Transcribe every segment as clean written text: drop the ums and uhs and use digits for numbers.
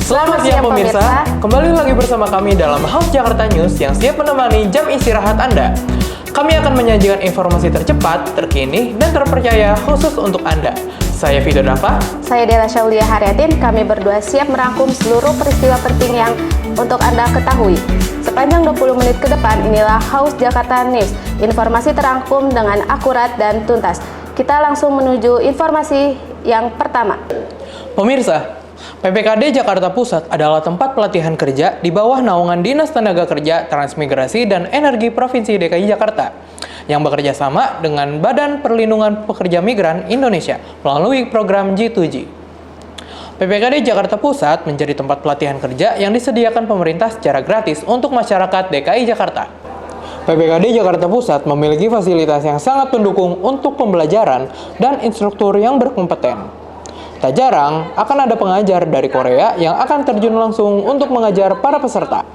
Selamat siang pemirsa, kembali lagi bersama kami dalam House Jakarta News yang siap menemani jam istirahat Anda. Kami akan menyajikan informasi tercepat, terkini, dan terpercaya khusus untuk Anda. Saya Vido Dava. Saya Dela Syaulia Haryatin. Kami berdua siap merangkum seluruh peristiwa penting yang untuk Anda ketahui. Sepanjang 20 menit ke depan, inilah House Jakarta News. Informasi terangkum dengan akurat dan tuntas. Kita langsung menuju informasi yang pertama. Pemirsa, PPKD Jakarta Pusat adalah tempat pelatihan kerja di bawah naungan Dinas Tenaga Kerja, Transmigrasi, dan Energi Provinsi DKI Jakarta yang bekerja sama dengan Badan Perlindungan Pekerja Migran Indonesia melalui program G2G. PPKD Jakarta Pusat menjadi tempat pelatihan kerja yang disediakan pemerintah secara gratis untuk masyarakat DKI Jakarta. PPKD Jakarta Pusat memiliki fasilitas yang sangat mendukung untuk pembelajaran dan instruktur yang berkompeten. Tak jarang, akan ada pengajar dari Korea yang akan terjun langsung untuk mengajar para peserta.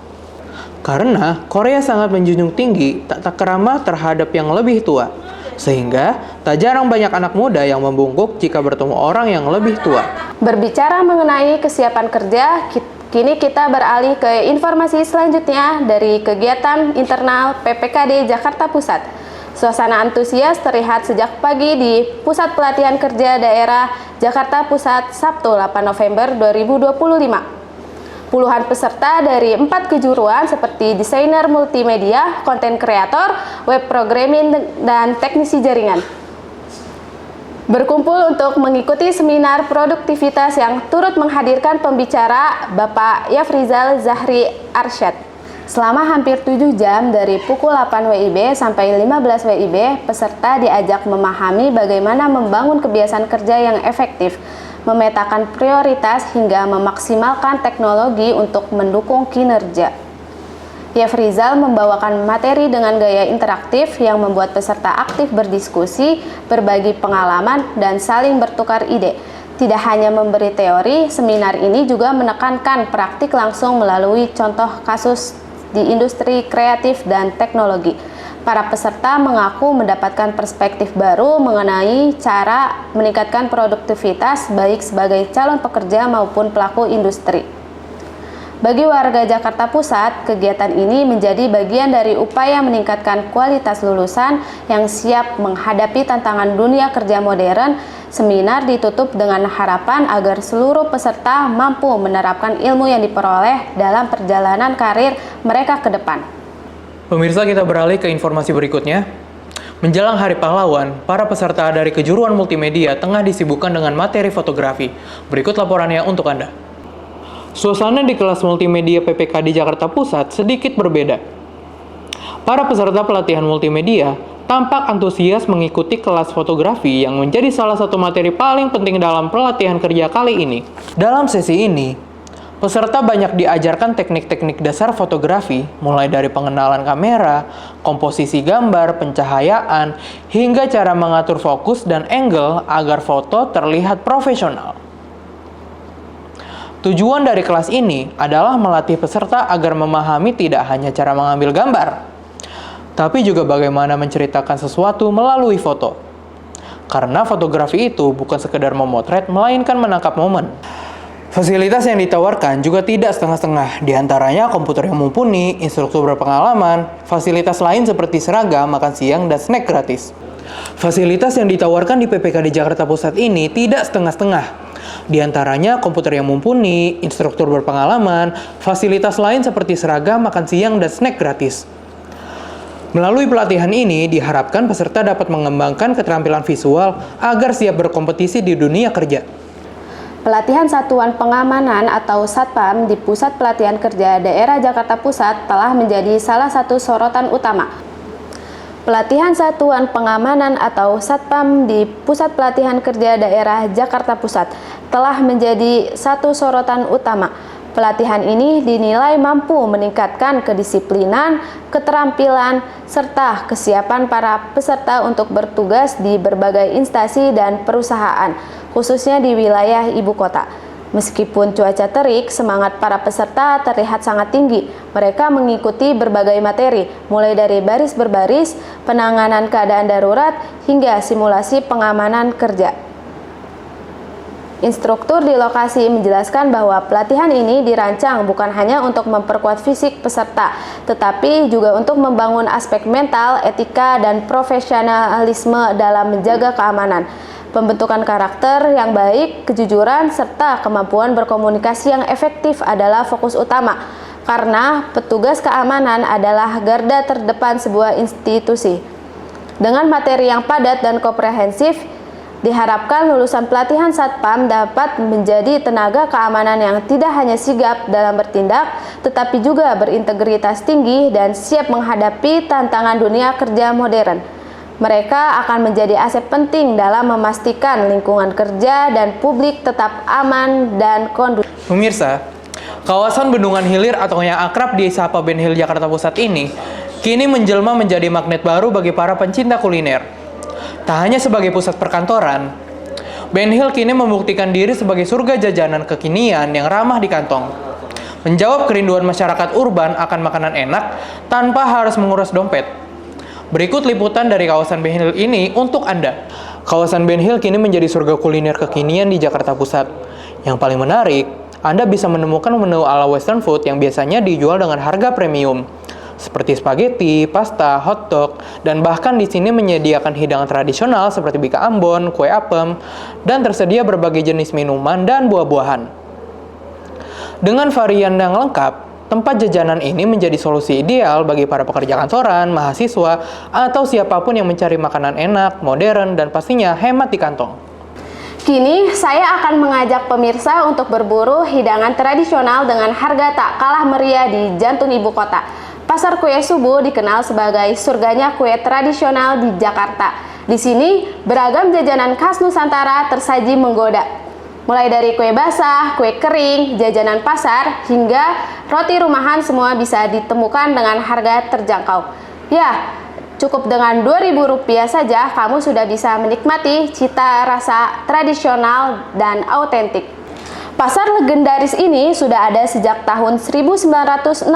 Karena Korea sangat menjunjung tinggi tata krama terhadap yang lebih tua, sehingga tak jarang banyak anak muda yang membungkuk jika bertemu orang yang lebih tua. Berbicara mengenai kesiapan kerja, kini kita beralih ke informasi selanjutnya dari kegiatan internal PPKD Jakarta Pusat. Suasana antusias terlihat sejak pagi di Pusat Pelatihan Kerja Daerah Jakarta Pusat Sabtu 8 November 2025. Puluhan peserta dari 4 kejuruan seperti desainer multimedia, konten kreator, web programming, dan teknisi jaringan berkumpul untuk mengikuti seminar produktivitas yang turut menghadirkan pembicara Bapak Yafrizal Zahri Arsyad. Selama hampir 7 jam dari pukul 8 WIB sampai 15 WIB, peserta diajak memahami bagaimana membangun kebiasaan kerja yang efektif, memetakan prioritas hingga memaksimalkan teknologi untuk mendukung kinerja. Yafrizal membawakan materi dengan gaya interaktif yang membuat peserta aktif berdiskusi, berbagi pengalaman, dan saling bertukar ide. Tidak hanya memberi teori, seminar ini juga menekankan praktik langsung melalui contoh kasus di industri kreatif dan teknologi. Para peserta mengaku mendapatkan perspektif baru mengenai cara meningkatkan produktivitas baik sebagai calon pekerja maupun pelaku industri. Bagi warga Jakarta Pusat, kegiatan ini menjadi bagian dari upaya meningkatkan kualitas lulusan yang siap menghadapi tantangan dunia kerja modern. Seminar ditutup dengan harapan agar seluruh peserta mampu menerapkan ilmu yang diperoleh dalam perjalanan karir mereka ke depan. Pemirsa, kita beralih ke informasi berikutnya. Menjelang Hari Pahlawan, para peserta dari kejuruan multimedia tengah disibukkan dengan materi fotografi. Berikut laporannya untuk Anda. Suasana di kelas multimedia PPKD Jakarta Pusat sedikit berbeda. Para peserta pelatihan multimedia tampak antusias mengikuti kelas fotografi yang menjadi salah satu materi paling penting dalam pelatihan kerja kali ini. Dalam sesi ini, peserta banyak diajarkan teknik-teknik dasar fotografi, mulai dari pengenalan kamera, komposisi gambar, pencahayaan, hingga cara mengatur fokus dan angle agar foto terlihat profesional. Tujuan dari kelas ini adalah melatih peserta agar memahami tidak hanya cara mengambil gambar, tapi juga bagaimana menceritakan sesuatu melalui foto. Karena fotografi itu bukan sekedar memotret, melainkan menangkap momen. Fasilitas yang ditawarkan juga tidak setengah-setengah, diantaranya komputer yang mumpuni, instruktur berpengalaman, fasilitas lain seperti seragam, makan siang, dan snack gratis. Fasilitas yang ditawarkan di PPKD Jakarta Pusat ini tidak setengah-setengah. Di antaranya komputer yang mumpuni, instruktur berpengalaman, fasilitas lain seperti seragam, makan siang, dan snack gratis. Melalui pelatihan ini, diharapkan peserta dapat mengembangkan keterampilan visual agar siap berkompetisi di dunia kerja. Pelatihan Satuan Pengamanan atau Satpam di Pusat Pelatihan Kerja Daerah Jakarta Pusat telah menjadi salah satu sorotan utama. Pelatihan Satuan Pengamanan atau Satpam di Pusat Pelatihan Kerja Daerah Jakarta Pusat telah menjadi satu sorotan utama. Pelatihan ini dinilai mampu meningkatkan kedisiplinan, keterampilan, serta kesiapan para peserta untuk bertugas di berbagai instansi dan perusahaan, khususnya di wilayah ibu kota. Meskipun cuaca terik, semangat para peserta terlihat sangat tinggi. Mereka mengikuti berbagai materi, mulai dari baris berbaris, penanganan keadaan darurat, hingga simulasi pengamanan kerja. Instruktur di lokasi menjelaskan bahwa pelatihan ini dirancang bukan hanya untuk memperkuat fisik peserta, tetapi juga untuk membangun aspek mental, etika, dan profesionalisme dalam menjaga keamanan. Pembentukan karakter yang baik, kejujuran, serta kemampuan berkomunikasi yang efektif adalah fokus utama, karena petugas keamanan adalah garda terdepan sebuah institusi. Dengan materi yang padat dan komprehensif, diharapkan lulusan pelatihan Satpam dapat menjadi tenaga keamanan yang tidak hanya sigap dalam bertindak, tetapi juga berintegritas tinggi dan siap menghadapi tantangan dunia kerja modern. Mereka akan menjadi aset penting dalam memastikan lingkungan kerja dan publik tetap aman dan kondusif. Pemirsa, kawasan Bendungan Hilir atau yang akrab disapa Ben Hill Jakarta Pusat ini kini menjelma menjadi magnet baru bagi para pencinta kuliner. Tak hanya sebagai pusat perkantoran, Ben Hill kini membuktikan diri sebagai surga jajanan kekinian yang ramah di kantong. Menjawab kerinduan masyarakat urban akan makanan enak tanpa harus menguras dompet. Berikut liputan dari kawasan Ben Hill ini untuk Anda. Kawasan Ben Hill kini menjadi surga kuliner kekinian di Jakarta Pusat. Yang paling menarik, Anda bisa menemukan menu ala western food yang biasanya dijual dengan harga premium, seperti spaghetti, pasta, hotdog, dan bahkan di sini menyediakan hidangan tradisional seperti bika ambon, kue apem, dan tersedia berbagai jenis minuman dan buah-buahan. Dengan varian yang lengkap, tempat jajanan ini menjadi solusi ideal bagi para pekerja kantoran, mahasiswa, atau siapapun yang mencari makanan enak, modern, dan pastinya hemat di kantong. Kini, saya akan mengajak pemirsa untuk berburu hidangan tradisional dengan harga tak kalah meriah di jantung ibu kota. Pasar Kue Subuh dikenal sebagai surganya kue tradisional di Jakarta. Di sini, beragam jajanan khas Nusantara tersaji menggoda. Mulai dari kue basah, kue kering, jajanan pasar, hingga roti rumahan semua bisa ditemukan dengan harga terjangkau. Ya, cukup dengan Rp2.000 saja kamu sudah bisa menikmati cita rasa tradisional dan autentik. Pasar legendaris ini sudah ada sejak tahun 1960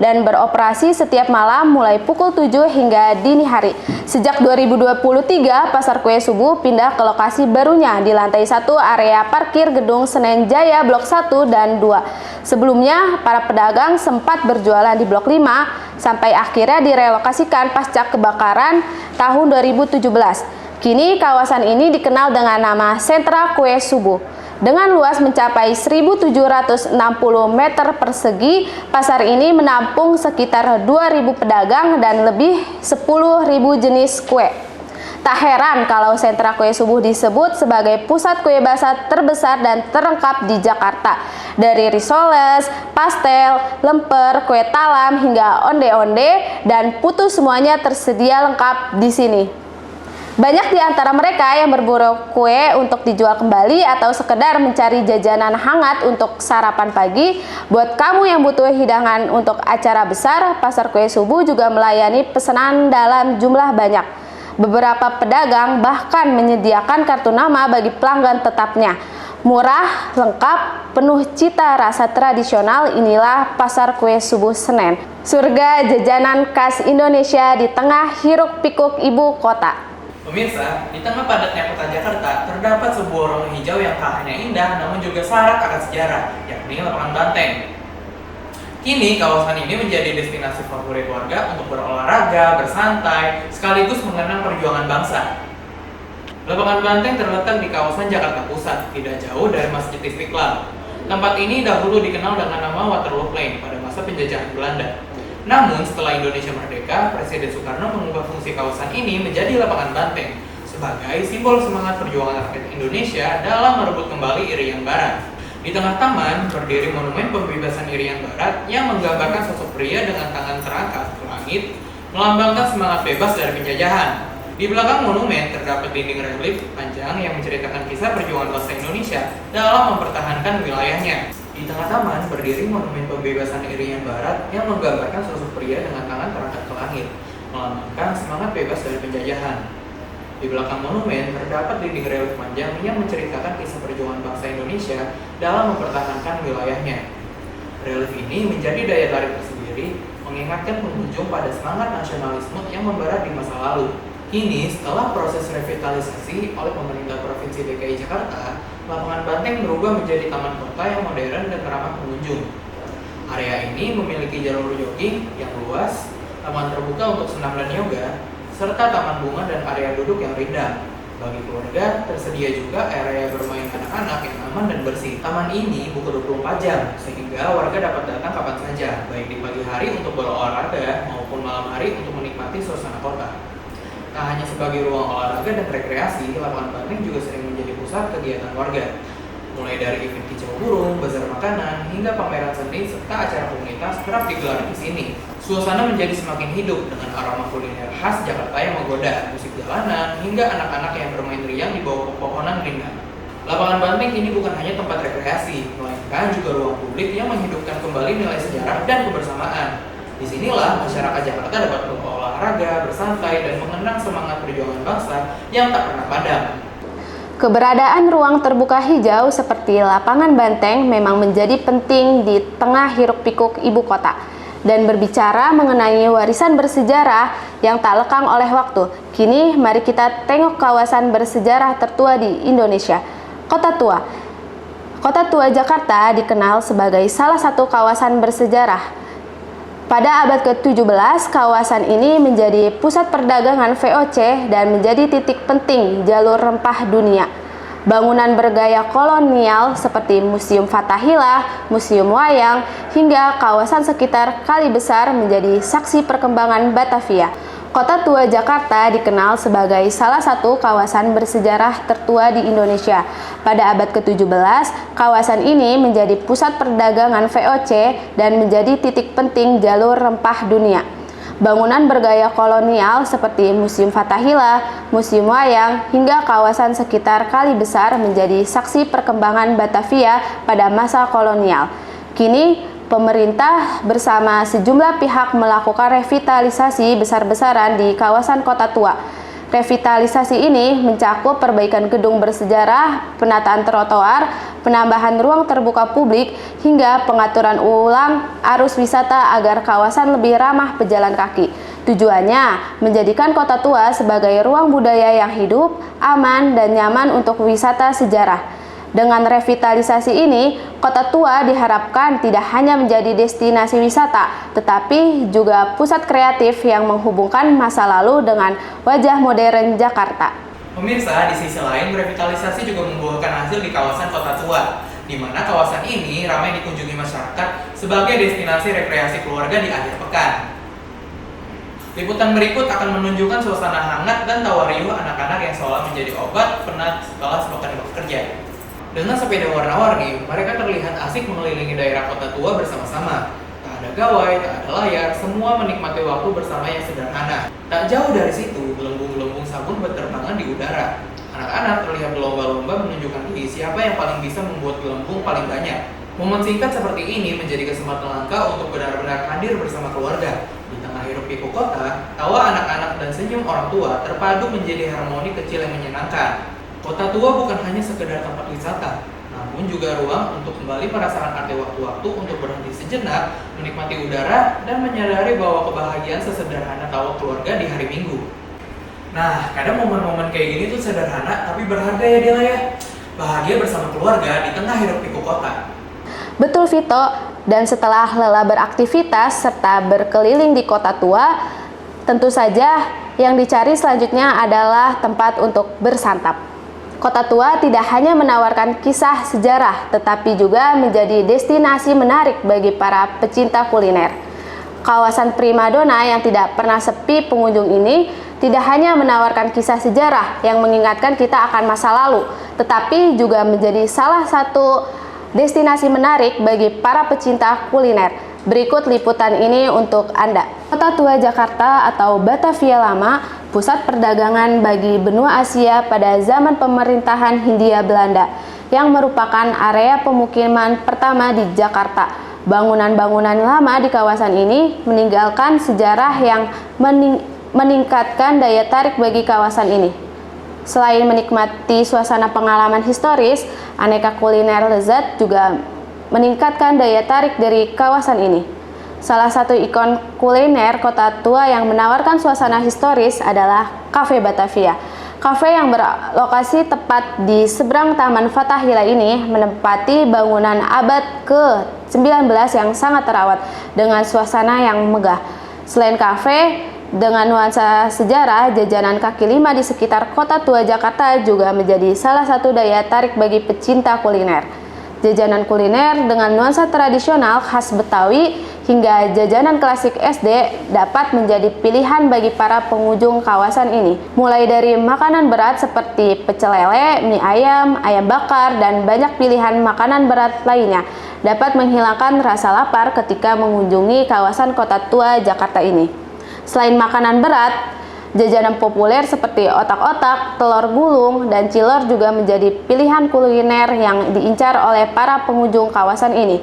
dan beroperasi setiap malam mulai pukul 7 hingga dini hari. Sejak 2023, Pasar Kue Subuh pindah ke lokasi barunya di lantai 1 area parkir Gedung Senen Jaya Blok 1 dan 2. Sebelumnya, para pedagang sempat berjualan di Blok 5 sampai akhirnya direlokasikan pasca kebakaran tahun 2017. Kini kawasan ini dikenal dengan nama Sentra Kue Subuh. Dengan luas mencapai 1.760 meter persegi, pasar ini menampung sekitar 2.000 pedagang dan lebih 10.000 jenis kue. Tak heran kalau Sentra Kue Subuh disebut sebagai pusat kue basah terbesar dan terlengkap di Jakarta. Dari risoles, pastel, lemper, kue talam, hingga onde-onde dan putu semuanya tersedia lengkap di sini. Banyak di antara mereka yang berburu kue untuk dijual kembali atau sekedar mencari jajanan hangat untuk sarapan pagi. Buat kamu yang butuh hidangan untuk acara besar, Pasar Kue Subuh juga melayani pesanan dalam jumlah banyak. Beberapa pedagang bahkan menyediakan kartu nama bagi pelanggan tetapnya. Murah, lengkap, penuh cita rasa tradisional, inilah Pasar Kue Subuh Senen. Surga jajanan khas Indonesia di tengah hiruk-pikuk ibu kota. Pemirsa, di tengah padatnya kota Jakarta, terdapat sebuah ruang hijau yang tak hanya indah, namun juga syarat akan sejarah, yakni Lapangan Banteng. Kini, kawasan ini menjadi destinasi favorit warga untuk berolahraga, bersantai, sekaligus mengenang perjuangan bangsa. Lapangan Banteng terletak di kawasan Jakarta Pusat, tidak jauh dari Masjid Istiqlal. Tempat ini dahulu dikenal dengan nama Waterloo Plain pada masa penjajahan Belanda. Namun, setelah Indonesia merdeka, Presiden Soekarno mengubah fungsi kawasan ini menjadi Lapangan Banteng sebagai simbol semangat perjuangan rakyat Indonesia dalam merebut kembali Irian Barat. Di tengah taman berdiri monumen pembebasan Irian Barat yang menggambarkan sosok pria dengan tangan terangkat ke langit, melambangkan semangat bebas dari penjajahan. Di belakang monumen terdapat dinding relief panjang yang menceritakan kisah perjuangan bangsa Indonesia dalam mempertahankan wilayahnya. Di tengah taman berdiri monumen pembebasan Irian Barat yang menggambarkan sosok pria dengan tangan terangkat ke langit, melambangkan semangat bebas dari penjajahan. Di belakang monumen terdapat dinding relief panjang yang menceritakan kisah perjuangan bangsa Indonesia dalam mempertahankan wilayahnya. Relief ini menjadi daya tarik tersendiri, mengingatkan pengunjung pada semangat nasionalisme yang membara di masa lalu. Kini, setelah proses revitalisasi oleh pemerintah Provinsi DKI Jakarta, Lapangan Banteng berubah menjadi taman kota yang modern dan ramah pengunjung. Area ini memiliki jalur jogging yang luas, taman terbuka untuk senam dan yoga, serta taman bunga dan area duduk yang rindang. Bagi keluarga, tersedia juga area bermain anak-anak yang aman dan bersih. Taman ini buka 24 jam, sehingga warga dapat datang kapan saja, baik di pagi hari untuk berolahraga maupun malam hari untuk menikmati suasana kota. Tak hanya sebagai ruang olahraga dan rekreasi, lapangan Banteng juga sering menjadi pusat kegiatan warga. Mulai dari event kicau burung, bazar makanan, hingga pameran seni serta acara komunitas kerap digelar di sini. Suasana menjadi semakin hidup dengan aroma kuliner khas Jakarta yang menggoda, musik jalanan, hingga anak-anak yang bermain riang di bawah pepohonan rindang. Lapangan Banteng kini bukan hanya tempat rekreasi, melainkan juga ruang publik yang menghidupkan kembali nilai sejarah dan kebersamaan. Disinilah masyarakat Jakarta dapat berolahraga, bersantai, dan mengenang semangat perjuangan bangsa yang tak pernah padam. Keberadaan ruang terbuka hijau seperti lapangan Banteng memang menjadi penting di tengah hiruk-pikuk ibu kota. Dan berbicara mengenai warisan bersejarah yang tak lekang oleh waktu, kini mari kita tengok kawasan bersejarah tertua di Indonesia, Kota Tua. Kota Tua Jakarta dikenal sebagai salah satu kawasan bersejarah. Pada abad ke-17, kawasan ini menjadi pusat perdagangan VOC dan menjadi titik penting jalur rempah dunia. Bangunan bergaya kolonial seperti Museum Fathahillah, Museum Wayang, hingga kawasan sekitar Kali Besar menjadi saksi perkembangan Batavia. Kota Tua Jakarta dikenal sebagai salah satu kawasan bersejarah tertua di Indonesia. Pada abad ke-17, kawasan ini menjadi pusat perdagangan VOC dan menjadi titik penting jalur rempah dunia. Bangunan bergaya kolonial seperti Museum Fathahillah, Museum Wayang, hingga kawasan sekitar Kali Besar menjadi saksi perkembangan Batavia pada masa kolonial. Kini, pemerintah bersama sejumlah pihak melakukan revitalisasi besar-besaran di kawasan Kota Tua. Revitalisasi ini mencakup perbaikan gedung bersejarah, penataan trotoar, penambahan ruang terbuka publik, hingga pengaturan ulang arus wisata agar kawasan lebih ramah pejalan kaki. Tujuannya menjadikan Kota Tua sebagai ruang budaya yang hidup, aman, dan nyaman untuk wisata sejarah. Dengan revitalisasi ini, Kota Tua diharapkan tidak hanya menjadi destinasi wisata, tetapi juga pusat kreatif yang menghubungkan masa lalu dengan wajah modern Jakarta. Pemirsa, di sisi lain, revitalisasi juga membuahkan hasil di kawasan Kota Tua, di mana kawasan ini ramai dikunjungi masyarakat sebagai destinasi rekreasi keluarga di akhir pekan. Liputan berikut akan menunjukkan suasana hangat dan tawa riuh anak-anak yang seolah menjadi obat penat setelah sepekan bekerja. Dengan sepeda warna-warni, mereka terlihat asik mengelilingi daerah Kota Tua bersama-sama. Tak ada gawai, tak ada layar, semua menikmati waktu bersama yang sederhana. Tak jauh dari situ, gelembung-gelembung sabun berterbangan di udara. Anak-anak terlihat berlomba-lomba menunjukkan siapa yang paling bisa membuat gelembung paling banyak. Momen singkat seperti ini menjadi kesempatan langka untuk benar-benar hadir bersama keluarga. Di tengah hiruk-pikuk kota, tawa anak-anak dan senyum orang tua terpadu menjadi harmoni kecil yang menyenangkan. Kota Tua bukan hanya sekedar tempat wisata, namun juga ruang untuk kembali merasakan arti waktu-waktu untuk berhenti sejenak, menikmati udara, dan menyadari bahwa kebahagiaan sesederhana tawa keluarga di hari Minggu. Nah, kadang momen-momen kayak gini tuh sederhana, tapi berharga ya Dela ya. Bahagia bersama keluarga di tengah hiruk-pikuk kota. Betul Vito, dan setelah lelah beraktivitas serta berkeliling di Kota Tua, tentu saja yang dicari selanjutnya adalah tempat untuk bersantap. Kota Tua tidak hanya menawarkan kisah sejarah, tetapi juga menjadi destinasi menarik bagi para pecinta kuliner. Kawasan primadona yang tidak pernah sepi pengunjung ini tidak hanya menawarkan kisah sejarah yang mengingatkan kita akan masa lalu, tetapi juga menjadi salah satu destinasi menarik bagi para pecinta kuliner. Berikut liputan ini untuk Anda. Kota Tua Jakarta atau Batavia Lama, pusat perdagangan bagi benua Asia pada zaman pemerintahan Hindia Belanda, yang merupakan area pemukiman pertama di Jakarta. Bangunan-bangunan lama di kawasan ini meninggalkan sejarah yang meningkatkan daya tarik bagi kawasan ini. Selain menikmati suasana pengalaman historis, aneka kuliner lezat juga meningkatkan daya tarik dari kawasan ini. Salah satu ikon kuliner Kota Tua yang menawarkan suasana historis adalah Cafe Batavia. Kafe yang berlokasi tepat di seberang Taman Fathahillah ini menempati bangunan abad ke-19 yang sangat terawat dengan suasana yang megah. Selain kafe dengan nuansa sejarah, jajanan kaki lima di sekitar Kota Tua Jakarta juga menjadi salah satu daya tarik bagi pecinta kuliner. Jajanan kuliner dengan nuansa tradisional khas Betawi hingga jajanan klasik SD dapat menjadi pilihan bagi para pengunjung kawasan ini. Mulai dari makanan berat seperti pecel lele, mie ayam, ayam bakar, dan banyak pilihan makanan berat lainnya dapat menghilangkan rasa lapar ketika mengunjungi kawasan Kota Tua Jakarta ini. Selain makanan berat, jajanan populer seperti otak-otak, telur gulung, dan cilor juga menjadi pilihan kuliner yang diincar oleh para pengunjung kawasan ini.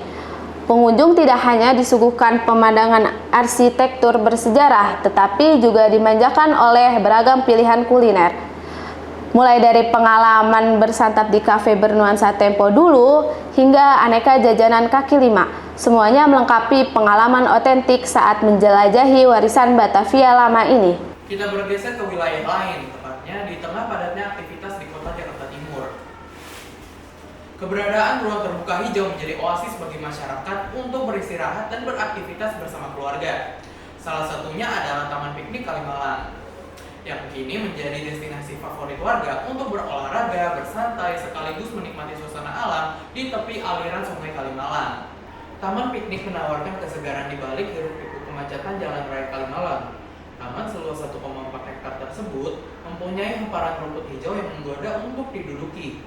Pengunjung tidak hanya disuguhkan pemandangan arsitektur bersejarah, tetapi juga dimanjakan oleh beragam pilihan kuliner. Mulai dari pengalaman bersantap di kafe bernuansa tempo dulu, hingga aneka jajanan kaki lima. Semuanya melengkapi pengalaman otentik saat menjelajahi warisan Batavia lama ini. Kita bergeser ke wilayah lain, tepatnya di tengah padatnya aktivitas di kota Jakarta Timur. Keberadaan ruang terbuka hijau menjadi oasis bagi masyarakat untuk beristirahat dan beraktivitas bersama keluarga. Salah satunya adalah Taman Piknik Kalimalang, yang kini menjadi destinasi favorit warga untuk berolahraga, bersantai, sekaligus menikmati suasana alam di tepi aliran Sungai Kalimalang. Taman piknik menawarkan kesegaran di balik hiruk-pikuk kemacetan Jalan Raya Kalimalang. Taman seluas 1,4 hektar tersebut mempunyai hamparan rumput hijau yang menggoda untuk diduduki.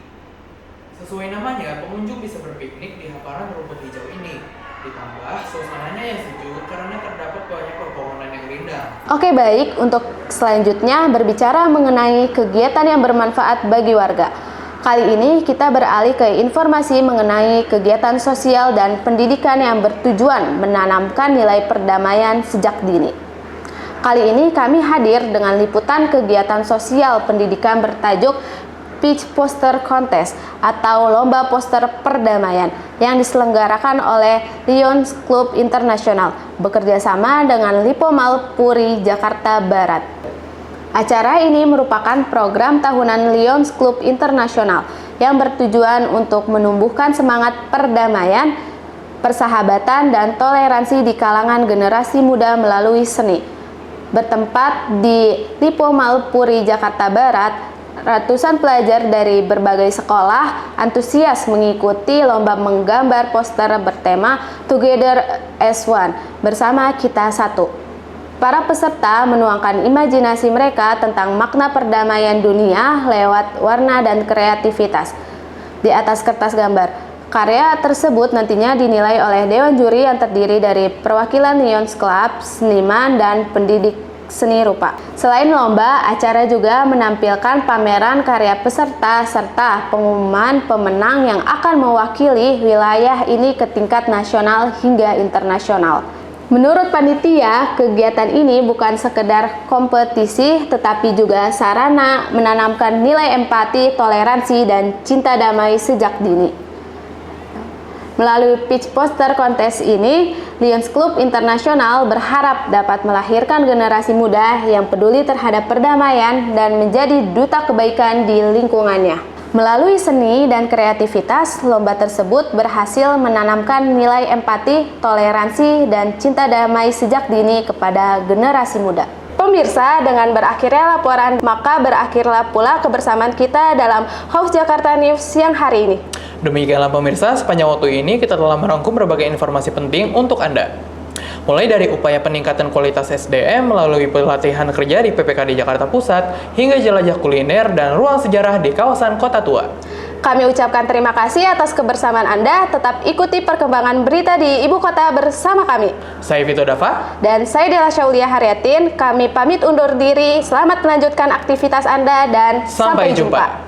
Sesuai namanya, pengunjung bisa berpiknik di hamparan rumput hijau ini. Ditambah suasananya yang sejuk karena terdapat banyak pepohonan yang rindang. Oke, baik, untuk selanjutnya berbicara mengenai kegiatan yang bermanfaat bagi warga. Kali ini kita beralih ke informasi mengenai kegiatan sosial dan pendidikan yang bertujuan menanamkan nilai perdamaian sejak dini. Kali ini kami hadir dengan liputan kegiatan sosial pendidikan bertajuk Pitch Poster Contest atau Lomba Poster Perdamaian yang diselenggarakan oleh Lions Club International bekerjasama dengan Lipomal Puri Jakarta Barat. Acara ini merupakan program tahunan Lions Club International yang bertujuan untuk menumbuhkan semangat perdamaian, persahabatan, dan toleransi di kalangan generasi muda melalui seni. Bertempat di Lipomal Puri Jakarta Barat, ratusan pelajar dari berbagai sekolah antusias mengikuti lomba menggambar poster bertema Together as One, bersama kita satu. Para peserta menuangkan imajinasi mereka tentang makna perdamaian dunia lewat warna dan kreativitas di atas kertas gambar. Karya tersebut nantinya dinilai oleh Dewan Juri yang terdiri dari perwakilan Lions Club, seniman, dan pendidik seni rupa. Selain lomba, acara juga menampilkan pameran karya peserta serta pengumuman pemenang yang akan mewakili wilayah ini ke tingkat nasional hingga internasional. Menurut panitia, kegiatan ini bukan sekedar kompetisi, tetapi juga sarana menanamkan nilai empati, toleransi, dan cinta damai sejak dini. Melalui pitch poster kontes ini, Lions Club International berharap dapat melahirkan generasi muda yang peduli terhadap perdamaian dan menjadi duta kebaikan di lingkungannya. Melalui seni dan kreativitas, lomba tersebut berhasil menanamkan nilai empati, toleransi, dan cinta damai sejak dini kepada generasi muda. Pemirsa, dengan berakhirnya laporan, maka berakhirlah pula kebersamaan kita dalam House Jakarta News siang hari ini. Demikianlah pemirsa, sepanjang waktu ini kita telah merangkum berbagai informasi penting untuk Anda. Mulai dari upaya peningkatan kualitas SDM melalui pelatihan kerja di PPKD Jakarta Pusat, hingga jelajah kuliner dan ruang sejarah di kawasan Kota Tua. Kami ucapkan terima kasih atas kebersamaan Anda. Tetap ikuti perkembangan berita di Ibu Kota bersama kami. Saya Vito Dava. Dan saya Dela Syaulia Haryatin. Kami pamit undur diri. Selamat melanjutkan aktivitas Anda dan sampai jumpa.